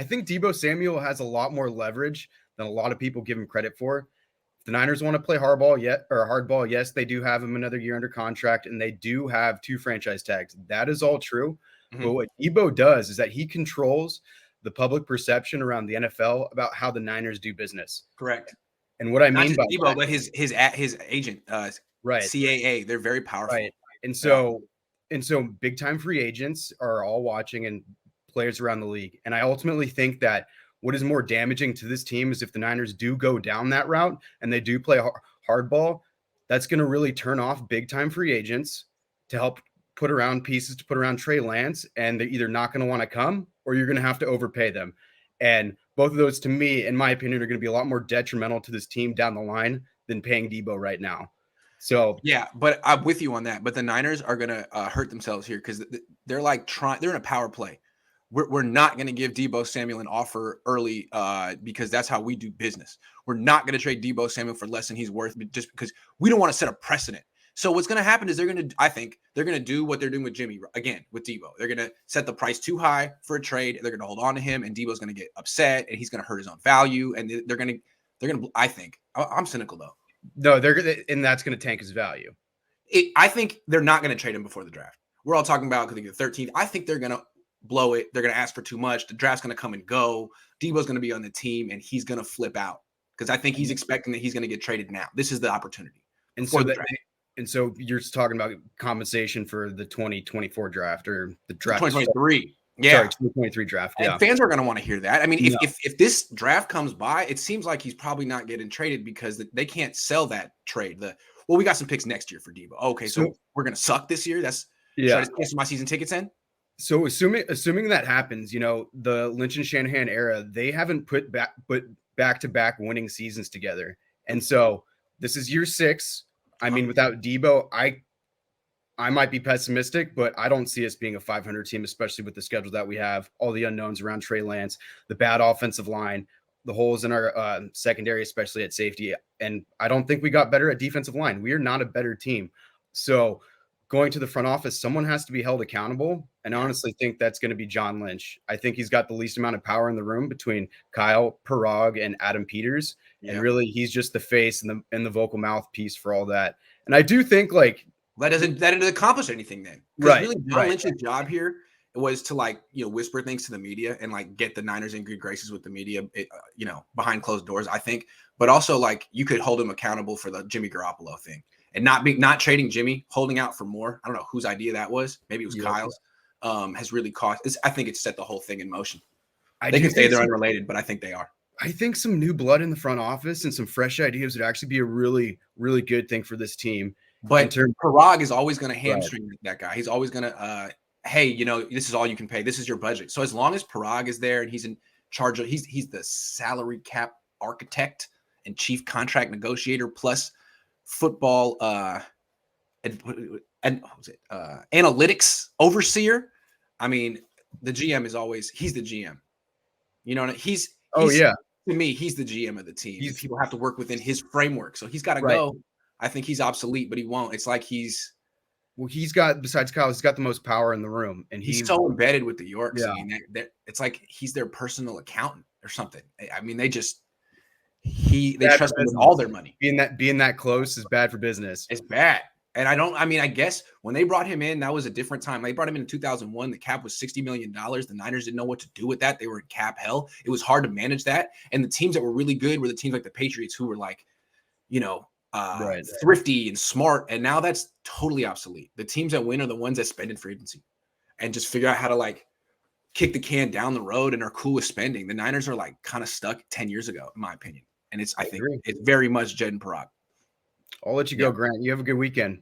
think Deebo Samuel has a lot more leverage than a lot of people give him credit for. If the Niners want to play hardball, yes, they do have him another year under contract, and they do have 2 franchise tags. That is all true. Mm-hmm. But what Deebo does is that he controls the public perception around the NFL about how the Niners do business. Correct. And what I Not mean just by Deebo, that, but his agent, right, CAA, they're very powerful. right. And so big time free agents are all watching, and players around the league. And I ultimately think that what is more damaging to this team is if the Niners do go down that route and they do play hardball, that's going to really turn off big time free agents to help put around pieces to put around Trey Lance. And they're either not going to want to come or you're going to have to overpay them. And both of those, to me, in my opinion, are going to be a lot more detrimental to this team down the line than paying Deebo right now. So yeah, but I'm with you on that. But the Niners are going to hurt themselves here because they're like they're in a power play. We're not going to give Deebo Samuel an offer early because that's how we do business. We're not going to trade Deebo Samuel for less than he's worth just because we don't want to set a precedent. So what's going to happen is I think they're going to do what they're doing with Jimmy again with Deebo. They're going to set the price too high for a trade. They're going to hold on to him, and Deebo's going to get upset, and he's going to hurt his own value. And they're going to. I think I'm cynical though. No, and that's going to tank his value. I think they're not going to trade him before the draft. We're all talking about because they get 13th. I think they're going to blow it. They're going to ask for too much. The draft's going to come and go. Deebo's going to be on the team, and he's going to flip out because I think he's expecting that he's going to get traded now. This is the opportunity. And so you're talking about compensation for the 2024 draft or the draft 2023. Yeah, sorry, 2023 draft. Yeah, and fans are going to want to hear that. I mean, if this draft comes by, it seems like he's probably not getting traded because they can't sell that trade. We got some picks next year for Deebo. Okay, so we're going to suck this year. Should I cancel my season tickets in? So assuming that happens, the Lynch and Shanahan era, they haven't put back-to-back winning seasons together, and so this is year 6. I mean, without Deebo, I might be pessimistic, but I don't see us being a 500 team, especially with the schedule that we have, all the unknowns around Trey Lance, the bad offensive line, the holes in our secondary, especially at safety. And I don't think we got better at defensive line. We are not a better team. So going to the front office, someone has to be held accountable. And I honestly think that's going to be John Lynch. I think he's got the least amount of power in the room between Kyle, Parag, and Adam Peters. Yeah. And really, he's just the face and the vocal mouthpiece for all that. And I do think that doesn't accomplish anything then. Right. Really, John Lynch's job here was to whisper things to the media and get the Niners in good graces with the media, behind closed doors, I think. But also you could hold him accountable for the Jimmy Garoppolo thing and not trading Jimmy, holding out for more. I don't know whose idea that was. Maybe it was Kyle's. Has really cost. I think it's set the whole thing in motion. They can say they're unrelated, but I think they are. I think some new blood in the front office and some fresh ideas would actually be a really, really good thing for this team. But Parag is always going to hamstring that guy. He's always going to, hey, this is all you can pay. This is your budget. So as long as Parag is there and he's in charge of, he's the salary cap architect and chief contract negotiator plus football analytics overseer. I mean, the GM is always he's the GM. To me, he's the GM of the team. People have to work within his framework, so he's got to go. I think he's obsolete, but he won't. It's like he's got, besides Kyle, he's got the most power in the room, and he's so embedded with the Yorks. Yeah. I mean, it's like he's their personal accountant or something. I mean, they trust him with all their money. Being that close is bad for business. It's bad. And I guess when they brought him in, that was a different time. They brought him in 2001. The cap was $60 million. The Niners didn't know what to do with that. They were in cap hell. It was hard to manage that. And the teams that were really good were the teams like the Patriots who were thrifty and smart. And now that's totally obsolete. The teams that win are the ones that spend in free agency and just figure out how to kick the can down the road and are cool with spending. The Niners are kind of stuck 10 years ago, in my opinion. And I think it's very much Jed and Parag. I'll let you go, Grant. You have a good weekend.